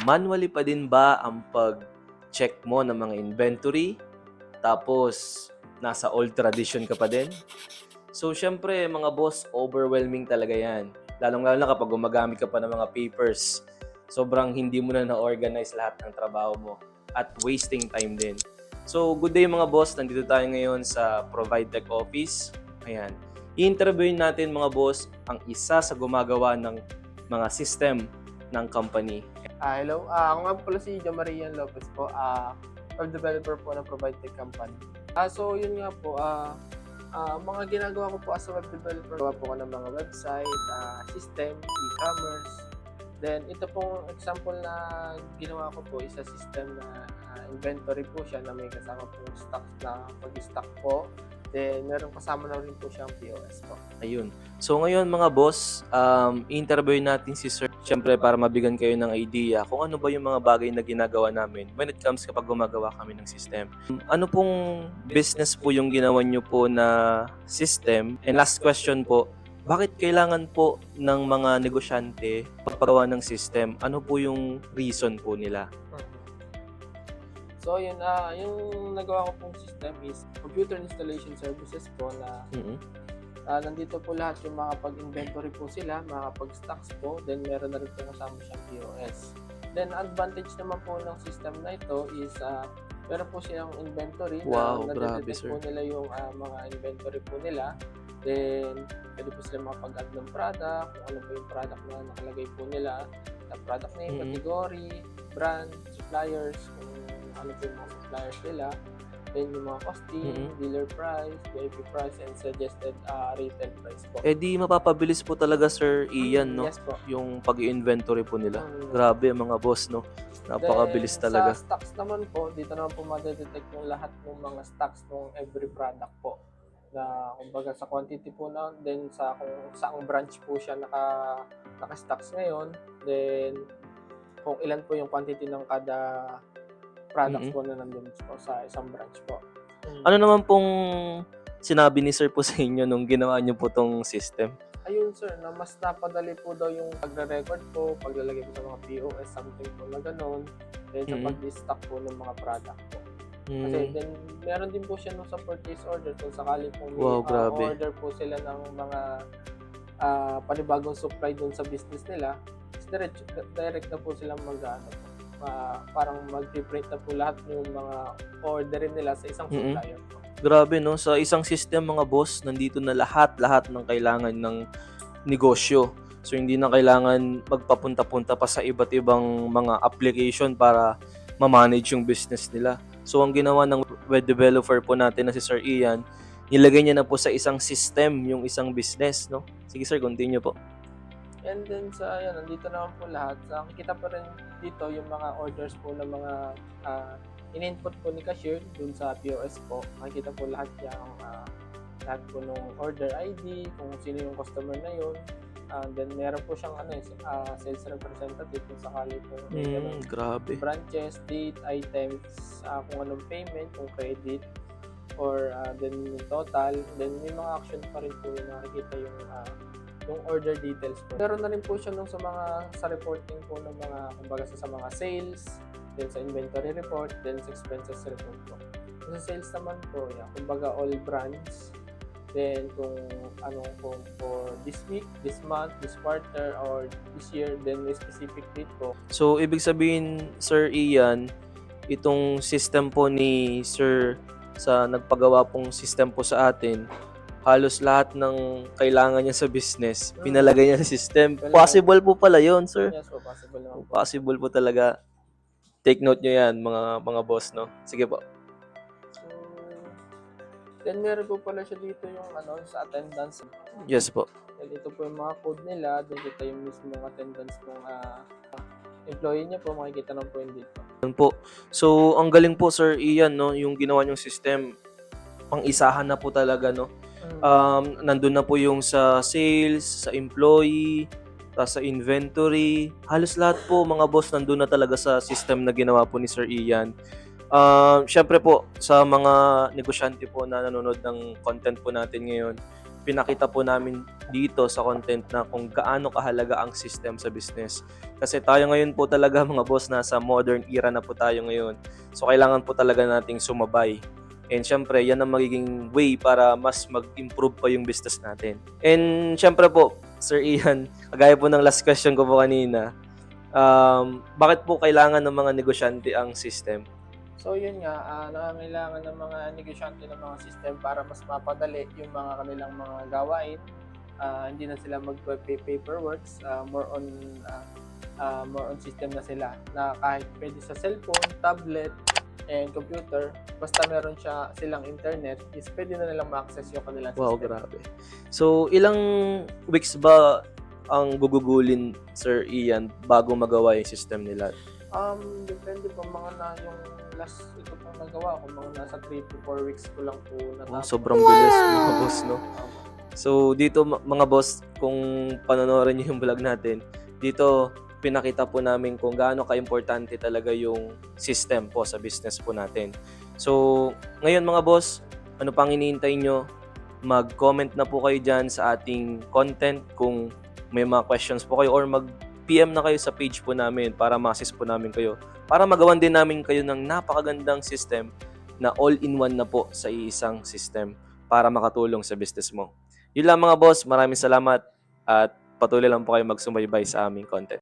manually pa din ba ang pag-check mo ng mga inventory? Tapos, nasa old tradition ka pa din? So, syempre, mga boss, overwhelming talaga yan. Lalong-lalo na kapag gumagamit ka pa ng mga papers. Sobrang hindi mo na na-organize lahat ng trabaho mo at wasting time din. So, good day mga boss. Nandito tayo ngayon sa Provide Tech Office. Ayan. I-interviewin natin mga boss ang isa sa gumagawa ng mga system ng company. Hello. Ako nga pala si Jo Marian Lopez po, web developer po ng Provide Tech Company. So yun nga po, mga ginagawa ko po as a web developer, gawa po ko ng mga website, system, e-commerce. Then ito pong example na ginawa ko po is a system na inventory po siya na may kasama pong stock na pag-stock po. Then meron kasama na rin po siyang POS po. Ayun. So ngayon mga boss, interview natin si Sir. Siyempre para mabigyan kayo ng idea kung ano ba yung mga bagay na ginagawa namin when it comes kapag gumagawa kami ng system. Ano pong business po yung ginawa nyo po na system? And last question po, bakit kailangan po ng mga negosyante pagpagawa ng system? Ano po yung reason po nila? So yun, yung nagawa ko pong system is computer installation services po na nandito po lahat yung makapag-inventory po sila, makapag-stocks po, then meron na rin po kasama siyang POS. Then advantage naman po ng system na ito is meron po silang inventory Wow, na grabe, nadedetect sir. po nila yung mga inventory po nila. Then pwede po sila makapag-add ng product, kung ano po yung product na nakalagay po nila, na product name, category, brand, suppliers, kung ano po yung mga suppliers nila, then yung mga costing, dealer price, VIP price, and suggested retail price po. Eh di mapapabilis po talaga Sir Ian, no? Yes po. Yung pag-inventory po nila. Grabe mga boss, no? Napakabilis Then, talaga. sa stocks naman po, dito naman po madedetect yung lahat ng mga stocks ng every product po. Na kumbaga sa quantity po na, then sa kung saang branch po siya naka-stocks ngayon, then kung ilan po yung quantity ng kada products po na nandun po sa isang branch po. Ano naman pong sinabi ni Sir po sa inyo nung ginawa niyo po tong system? Ayun sir, na mas napadali po daw yung pagre-record po, paglalagay po sa mga POS, something po na gano'n, then sa pag-stock po ng mga product po. Kasi then meron din po siya nung sa purchase order kung sakali po may Wow, grabe. order po sila ng mga panibagong supply dun sa business nila, direct na po silang parang mag-print na po lahat yung mga orderin nila sa isang supplier po. Grabe, no? Sa isang system, mga boss, nandito na lahat ng kailangan ng negosyo. So, hindi na kailangan magpapunta-punta pa sa iba't ibang mga application para ma-manage yung business nila. So, ang ginawa ng web developer po natin na si Sir Ian, nilagay niya na po sa isang system yung isang business, no? Sige, sir, continue po. And then nandito naman po lahat. Nakikita pa rin dito yung mga orders po ng mga in-input po ni cashier dun sa POS po. Makikita po lahat lahat po ng order ID, kung sino yung customer na yun. Then meron po siyang sales representative kung sakali po Grabe. branches, date, items, kung anong payment, kung credit, or then yung total. Then may mga action pa rin po yung nakikita yung order details po. Meron na rin po siya sa reporting po ng mga, kumbaga sa mga sales, then sa inventory report, then sa expenses report po. Sa sales naman po, kumbaga all brands, then kung for this week, this month, this quarter, or this year, then may specific date po. So, ibig sabihin, Sir Ian, itong system po ni Sir sa nagpagawa pong system po sa atin, halos lahat ng kailangan niya sa business, pinalagay niya sa system. Possible po pala yun, sir. Yes po, possible naman po. Possible po talaga. Take note nyo yan, mga boss, no? Sige po. So, then meron po pala siya dito yung sa attendance. Yes po. Then ito po yung mga code nila, then dito yung mismo attendance ng employee niya po, makikita naman po yun dito. Yun po. So, ang galing po, Sir Ian, no? Yung ginawa niyong system, pang-isahan na po talaga, no? Nandun na po yung sa sales, sa employee, sa inventory. Halos lahat po, mga boss, nandun na talaga sa system na ginawa po ni Sir Ian. Syempre po, sa mga negosyante po na nanonood ng content po natin ngayon, pinakita po namin dito sa content na kung gaano kahalaga ang system sa business. Kasi tayo ngayon po talaga mga boss, nasa modern era na po tayo ngayon. So kailangan po talaga nating sumabay. And syempre, yan ang magiging way para mas mag-improve pa yung business natin. And syempre po, Sir Ian, kagaya po ng last question ko po kanina, bakit po kailangan ng mga negosyante ang system? So yun nga, nangangailangan ng mga negosyante ng mga system para mas mapadali yung mga kanilang mga gawain. Hindi na sila mag-paperworks, more on system na sila na kahit pwede sa cellphone, tablet, and computer, basta meron silang internet, is pwede na nilang ma-access yung kanilang Wow, system. grabe. So, ilang weeks ba ang gugugulin, Sir Ian, bago magawa yung system nila? Depende po yung last ito pong nagawa ko, mga nasa 3 to 4 weeks ko lang po Oh, natapos. sobrang bilis, mga boss, no? Opo. So, dito mga boss, kung panonorin niyo yung vlog natin, dito pinakita po namin kung gaano ka-importante talaga yung system po sa business po natin. So, ngayon mga boss, ano pang iniintay nyo? Mag-comment na po kayo dyan sa ating content kung may mga questions po kayo, or mag-PM na kayo sa page po namin para ma-assist po namin kayo. Para magawan din namin kayo ng napakagandang system na all-in-one na po sa isang system para makatulong sa business mo. Yun lang mga boss, maraming salamat at patuloy lang po kayo magsubaybay sa aming content.